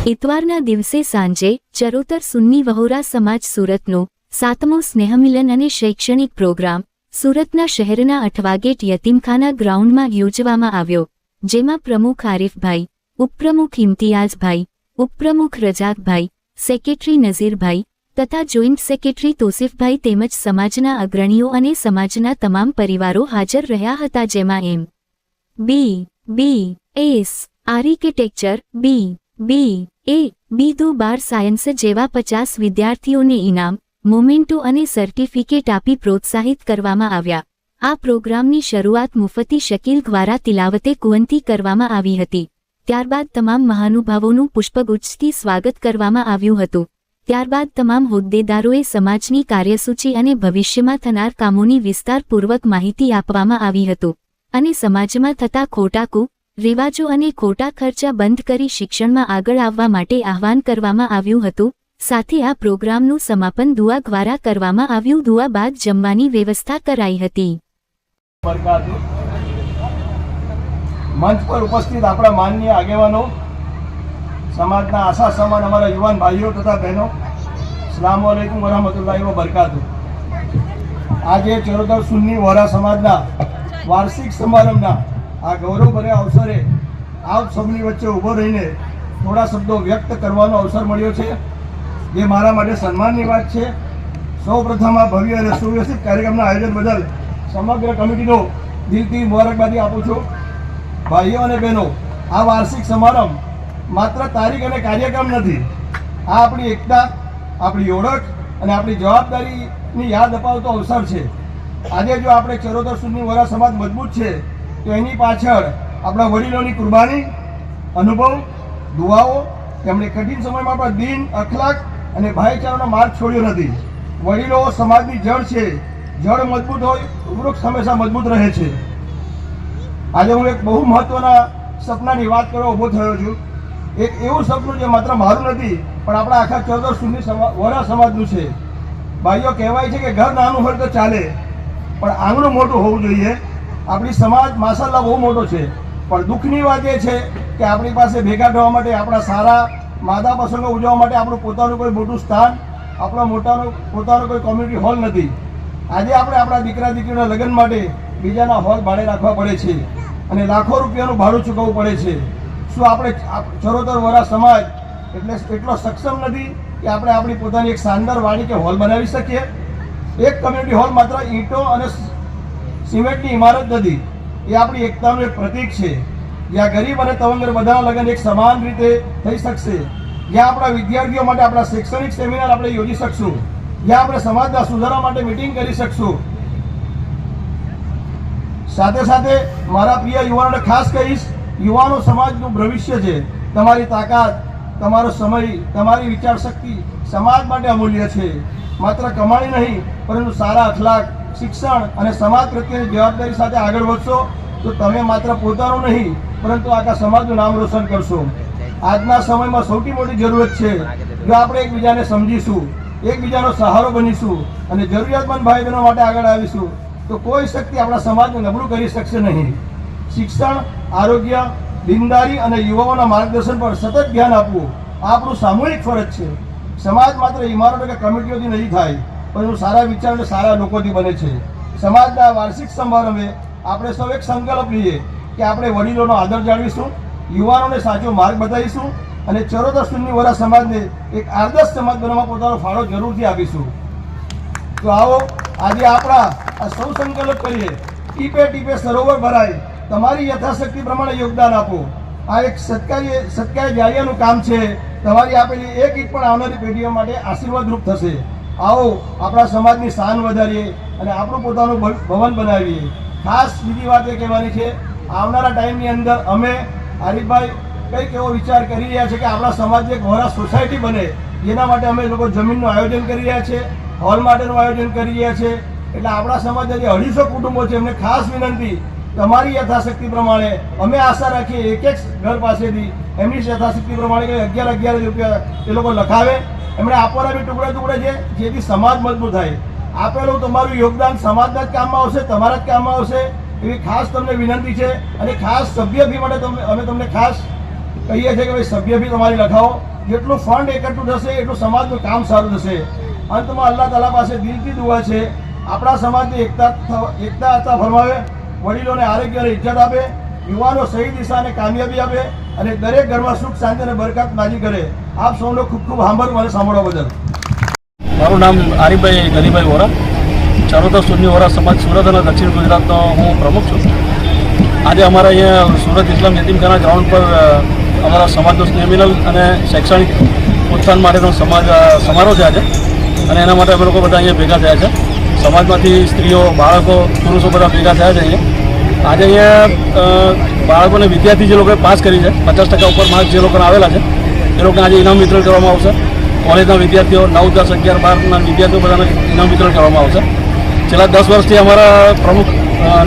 ઇતવારના દિવસે સાંજે ચરોતર સુન્ની વહોરા સમાજ સુરતનો 7મો સ્નેહમિલન અને શૈક્ષણિક પ્રોગ્રામ સુરતના શહેરના 8 વાગેટ યતીમખાના ગ્રાઉન્ડમાં યોજવામાં આવ્યો, જેમાં પ્રમુખ આરિફભાઈ, ઉપપ્રમુખ ઇમ્તિયાઝભાઈ, ઉપપ્રમુખ રજાકભાઈ, સેક્રેટરી નઝીરભાઈ તથા જોઈન્ટ સેક્રેટરી તોસીફભાઈ તેમજ સમાજના અગ્રણીઓ અને સમાજના તમામ પરિવારો હાજર રહ્યા હતા, જેમાં એમ. બી. એસ. Architecture, B.A. બાર સાયન્સ જેવા 50 વિદ્યાર્થીઓને ઇનામ, મોમેન્ટો અને સર્ટિફિકેટ આપી પ્રોત્સાહિત કરવામાં આવ્યા. આ પ્રોગ્રામની શરૂઆત મુફતી શકીલ દ્વારા તિલાવતે કુંવતી કરવામાં આવી હતી. ત્યારબાદ તમામ મહાનુભાવોનું પુષ્પગુચ્છથી સ્વાગત કરવામાં આવ્યું હતું. ત્યારબાદ તમામ હોદ્દેદારોએ સમાજની કાર્યસૂચિ અને ભવિષ્યમાં થનાર કામોની વિસ્તારપૂર્વક માહિતી આપવામાં આવી હતી અને સમાજમાં થતા ખોટા રિવાજો અને ખોટા ખર્ચા બંધ કરી શિક્ષણમાં આગળ આવવા માટે આહવાન કરવામાં આવ્યું હતું. સાથે આ પ્રોગ્રામનું સમાપન દુઆ દ્વારા કરવામાં આવ્યું. દુઆ બાદ જમવાની વ્યવસ્થા કરાઈ હતી. મંચ પર ઉપસ્થિત આપણા માનનીય આગેવાનો, સમાજના આશા સમાન અમારા યુવાન ભાઈઓ તથા બહેનો, અસ્સલામુ અલૈકુમ વરહમતુલ્લાહિ વબરકાતુહ. આજે ચરોતર સુન્ની વહોરા સમાજના વાર્ષિક સમારંભના આ ગૌરવભર્યા અવસરે આપ સૌની વચ્ચે ઊભો રહીને થોડા શબ્દો વ્યક્ત કરવાનો અવસર મળ્યો છે, જે મારા માટે સન્માનની વાત છે. સૌપ્રથમ આ ભવ્ય અને સુવ્યવસ્થિત કાર્યક્રમના આયોજન બદલ સમગ્ર કમિટીનો દિલથી મુબારકબાદી આપું છું. ભાઈઓ અને બહેનો, આ વાર્ષિક સમારંભ માત્ર તારીખ અને કાર્યક્રમ નથી. આ આપણી એકતા, આપણી ઓળખ અને આપણી જવાબદારીની યાદ અપાવતો અવસર છે. આજે જો આપણે ચરોતર સુન્ની વહોરા સમાજ મજબૂત છે તો એની પાછળ આપણા વડીલોની કુરબાની, અનુભવ, દુઆઓ, તેમણે કઠિન સમયમાં આપણા દીન, અખલાક અને ભાઈચારાનો માર્ગ છોડ્યો નથી. વડીલો સમાજની જડ છે. જડ મજબૂત હોય તો વૃક્ષ હંમેશા મજબૂત રહે છે. આજે હું એક બહુ મહત્વના સપનાની વાત કરવા ઊભો થયો છું. એક એવું સપનું જે માત્ર મારું નથી પણ આપણા આખા ચરોતર સુન્ની વહોરા સમાજનું છે. ભાઈઓ, કહેવાય છે કે ઘર નાનું હોય તો ચાલે પણ આંગણું મોટું હોવું જોઈએ. આપણી સમાજ માશાલ્લાહ બહુ મોટો છે, પણ દુઃખની વાત એ છે કે આપણી પાસે ભેગા થવા માટે, આપણા સારા માદા પ્રસંગો ઉજવવા માટે આપણું પોતાનું કોઈ મોટું સ્થાન, આપણો પોતાનો કોઈ કોમ્યુનિટી હોલ નથી. આજે આપણે આપણા દીકરા દીકરીના લગ્ન માટે બીજાના હોલ ભાડે રાખવા પડે છે અને લાખો રૂપિયાનું ભાડું ચૂકવવું પડે છે. શું આપણે ચરોતર વહોરા સમાજ એટલો સક્ષમ નથી કે આપણે આપણી પોતાની એક શાનદાર વાડી કે હોલ બનાવી શકીએ? એક કમ્યુનિટી હોલ માત્ર ઈંટો અને સિમેન્ટની ઇમારત નથી, એ આપણી એકતાનું એક પ્રતીક છે. જ્યાં ગરીબ અને તવંગર બધાના લગ્ન એક સમાન રીતે થઈ શકશે, જ્યાં આપણા વિદ્યાર્થીઓ માટે આપણા શૈક્ષણિક સેમિનાર આપણે યોજી શકશું, જ્યાં આપણે સમાજના સુધારા માટે મિટિંગ કરી શકશું. સાથે સાથે મારા પ્રિય યુવાનોને ખાસ કહીશ, યુવાનો સમાજનું ભવિષ્ય છે. તમારી તાકાત, તમારો સમય, તમારી વિચાર શક્તિ સમાજ માટે અમૂલ્ય છે. માત્ર કમાણી નહીં પરંતુ સારા અખલાક, શિક્ષણ અને સમાજ પ્રત્યેની જવાબદારી સાથે આગળ વધશો તો તમે માત્ર પોતાનું નહીં પરંતુ આખા સમાજનું નામ રોશન કરશો. આજના સમયમાં સૌથી મોટી જરૂરત છે જો આપણે એકબીજાને સમજીશું, એકબીજાનો સહારો બનીશું અને જરૂરિયાતમંદ ભાઈ બહેનો માટે આગળ આવીશું તો કોઈ શક્તિ આપણા સમાજને નબળું કરી શકશે નહીં. શિક્ષણ, આરોગ્ય, દીનદારી અને યુવાઓના માર્ગદર્શન પર સતત ધ્યાન આપવું આપણું સામૂહિક ફરજ છે. સમાજ માત્ર ઇમારતો કે કમિટીઓથી નહીં થાય પરંતુ સારા વિચાર અને સારા લોકોથી બને છે. સમાજના વાર્ષિક સમારંભે આપણે સૌ એક સંકલ્પ લઈએ કે આપણે વડીલોનો આદર જાળવીશું, યુવાનોને સાચો માર્ગ બતાવીશું અને ચરોતર સુન્ની વહોરા સમાજને એક આદર્શ સમાજ બનાવવા પોતાનો ફાળો જરૂરથી આપીશું. તો આવો આજે આપણા આ સૌ સંકલ્પ કરીએ, ટીપે ટીપે સરોવર ભરાય, તમારી યથાશક્તિ પ્રમાણે યોગદાન આપો. આ એક સત્કાર્ય જારિયાનું કામ છે. તમારી આપેલી એક ઈંટ પણ આવનારી પેઢીઓ માટે આશીર્વાદરૂપ થશે. આવો આપણા સમાજની શાન વધારીએ અને આપણું પોતાનું ભવન બનાવીએ. ખાસ બીજી વાત એ કહેવાની છે, આવનારા ટાઈમની અંદર અમે આરિફભાઈ કંઈક એવો વિચાર કરી રહ્યા છે કે આપણા સમાજની એક વહોરા સોસાયટી બને, જેના માટે અમે લોકો જમીનનું આયોજન કરી રહ્યા છે, હોલ માટેનું આયોજન કરી રહ્યા છે. એટલે આપણા સમાજના જે 250 કુટુંબો છે એમને ખાસ વિનંતી, તમારી યથાશક્તિ પ્રમાણે અમે આશા રાખીએ એક એક ઘર પાસેથી એમની યથાશક્તિ પ્રમાણે 11,000 રૂપિયા એ લોકો લખાવે. એમણે આપવાના બી ટુકડા છે જેથી સમાજ મજબૂત થાય. આપેલું તમારું યોગદાન સમાજના જ કામમાં આવશે, તમારા જ કામમાં આવશે એવી ખાસ તમને વિનંતી છે. અને ખાસ સભ્ય ફી માટે અમે તમને ખાસ કહીએ છીએ કે ભાઈ સભ્ય ફી તમારી લખાવો. જેટલું ફંડ એકઠું થશે એટલું સમાજનું કામ સારું થશે. અંતમાં અલ્લાહ તાલા પાસે દિલથી દુઆ છે, આપણા સમાજની એકતા હતા ફરમાવે, વડીલોને આરોગ્ય અને ઇજ્જત આપે, યુવાનો સહી દિશા અને કામયાબી આપે અને દરેક ઘરમાં સુખ શાંતિ અને બરકત નાજી કરે. આપ સૌનો ખૂબ ખૂબ આભાર મને સાંભળવા બદલ. મારું નામ આરીફભાઈ ગરીભાઈ વોરા, ચરોતર સુન્ની વોરા સમાજ સુરત અને દક્ષિણ ગુજરાતનો હું પ્રમુખ છું. આજે અમારા અહીંયા સુરત ઇસ્લામ યતીમખાના ગ્રાઉન્ડ પર અમારા સમાજનો સ્નેહ મિલન અને શૈક્ષણિક ઉત્થાન માટેનો સમારોહ છે આજે, અને એના માટે અમે લોકો બધા અહીંયા ભેગા થયા છે. સમાજમાંથી સ્ત્રીઓ, બાળકો, પુરુષો બધા ભેગા થયા છે અહીંયા. આજે અહીંયા બાળકોને વિદ્યાર્થી જે લોકોએ પાસ કરી છે, 50% ઉપર માર્ક જે લોકોને આવેલા છે, એ લોકોને આજે ઇનામ વિતરણ કરવામાં આવશે. કોલેજના વિદ્યાર્થીઓ 9, 10, 11, 12ના વિદ્યાર્થીઓ બધાને ઇનામ વિતરણ કરવામાં આવશે. છેલ્લા 10 વર્ષથી અમારા પ્રમુખ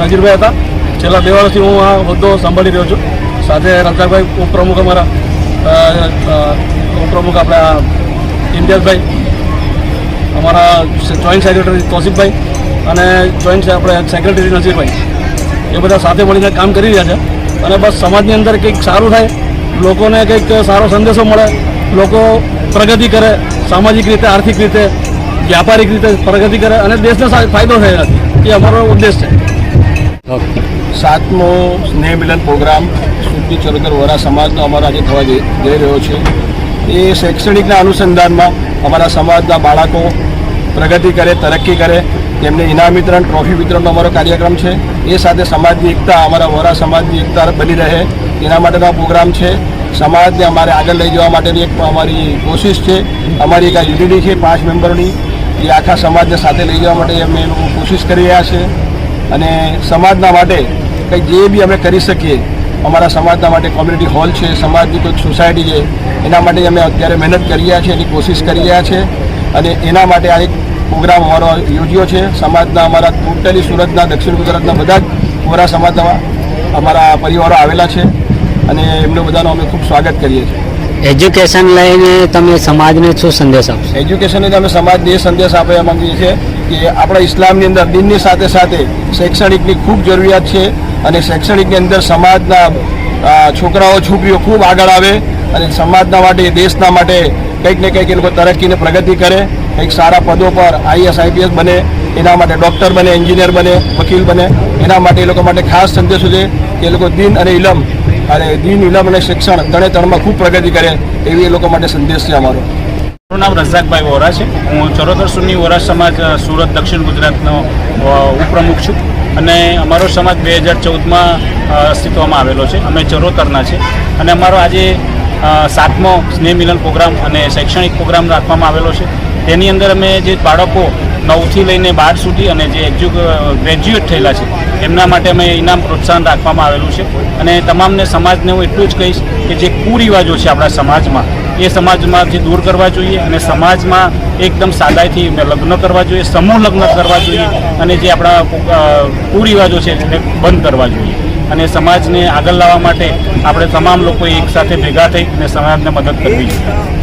નજીરભાઈ હતા. છેલ્લા 2 વર્ષથી હું આ હોદ્દો સંભાળી રહ્યો છું. સાથે રજાકભાઈ ઉપપ્રમુખ, અમારા ઉપપ્રમુખ આપણા ઇમ્તિયાઝભાઈ, અમારા જોઈન્ટ સેક્રેટરી તોસીફભાઈ અને જોઈન્ટ આપણે સેક્રેટરી નજીરભાઈ, એ બધા સાથે મળીને કામ કરી રહ્યા છે. અને બસ સમાજની અંદર કંઈક સારું થાય, લોકોને કંઈક સારો સંદેશો મળે, લોકો પ્રગતિ કરે, સામાજિક રીતે, આર્થિક રીતે, વ્યાપારિક રીતે પ્રગતિ કરે અને દેશને ફાયદો થાય નથી, એ અમારો ઉદ્દેશ છે. 7મો સ્નેહ મિલન પ્રોગ્રામ સુરતી ચરોતર વોરા સમાજનો અમારો આજે થવા જઈ રહ્યો છે. એ શૈક્ષણિકના અનુસંધાનમાં અમારા સમાજના બાળકો પ્રગતિ કરે, તરક્કી કરે, તેમને ઇનામ વિતરણ, ટ્રોફી વિતરણનો અમારો કાર્યક્રમ છે. એ સાથે સમાજની એકતા, અમારા વોરા સમાજની એકતા બની રહે એના માટેનો પ્રોગ્રામ છે. સમાજને અમારે આગળ લઈ જવા માટેની એક અમારી કોશિશ છે. અમારી એક આ યુનિટી છે 5 મેમ્બરોની, એ આખા સમાજને સાથે લઈ જવા માટે અમે લોકો કોશિશ કરી રહ્યા છે. અને સમાજના માટે કંઈક જે બી અમે કરી શકીએ, અમારા સમાજના માટે કોમ્યુનિટી હોલ છે, સમાજની કોઈક સોસાયટી છે, એના માટે અમે અત્યારે મહેનત કરી રહ્યા છીએ, એની કોશિશ કરી રહ્યા છે. અને એના માટે આ એક પ્રોગ્રામ અમારો યોજ્યો છે. સમાજના અમારા ટોટલી સુરતના, દક્ષિણ ગુજરાતના બધા જ વોરા સમાજના અમારા પરિવારો આવેલા છે અને એમનું બધાનો અમે ખૂબ સ્વાગત કરીએ છીએ. એજ્યુકેશન લઈને તમે સમાજને શું સંદેશ આપશો? એજ્યુકેશન લઈને અમે સમાજને એ સંદેશ આપવા માંગીએ છીએ કે આપણા ઇસ્લામની અંદર દિનની સાથે સાથે શૈક્ષણિકની ખૂબ જરૂરિયાત છે. અને શૈક્ષણિકની અંદર સમાજના છોકરાઓ, છોકરીઓ ખૂબ આગળ આવે અને સમાજના માટે, દેશના માટે કંઈક ને કંઈક એ લોકો તરક્કી ને પ્રગતિ કરે, કંઈક સારા પદો પર IAS, IPS બને, એના માટે ડૉક્ટર બને, એન્જિનિયર બને, વકીલ બને. એના માટે એ લોકો માટે ખાસ સંદેશો છે કે એ લોકો દીન અને ઇલમ અને શિક્ષણ ત્રણેમાં ખૂબ પ્રગતિ કરે, એવી એ લોકો માટે સંદેશ છે અમારો. મારું નામ રઝાકભાઈ વોરા છે. હું ચરોતર સુન્ની વોરા સમાજ સુરત દક્ષિણ ગુજરાતનો ઉપપ્રમુખ છું. અને અમારો સમાજ 2014માં અસ્તિત્વમાં આવેલો છે. અમે ચરોતરના છે અને અમારો આજે 7મો સ્નેહ મિલન પ્રોગ્રામ અને શૈક્ષણિક પ્રોગ્રામ રાખવામાં આવેલો છે. તેની અંદર અમે જે બાળકો 9થી લઈને 12 સુધી અને જે ગ્રેજ્યુએટ થયેલા છે એમના માટે અમે ઇનામ પ્રોત્સાહન રાખવામાં આવેલું છે. અને તમામને સમાજને હું એટલું જ કહીશ કે જે કુરિવાજો છે આપણા સમાજમાં, એ સમાજમાંથી દૂર કરવા જોઈએ અને સમાજમાં એકદમ સાદાઈથી લગ્ન કરવા જોઈએ, સમૂહ લગ્ન કરવા જોઈએ અને જે આપણા કુરિવાજો છે એને બંધ કરવા જોઈએ. અને સમાજને આગળ લાવવા માટે આપણે તમામ લોકો એક સાથે ભેગા થઈ અને સમાજને મદદ કરવી જોઈએ.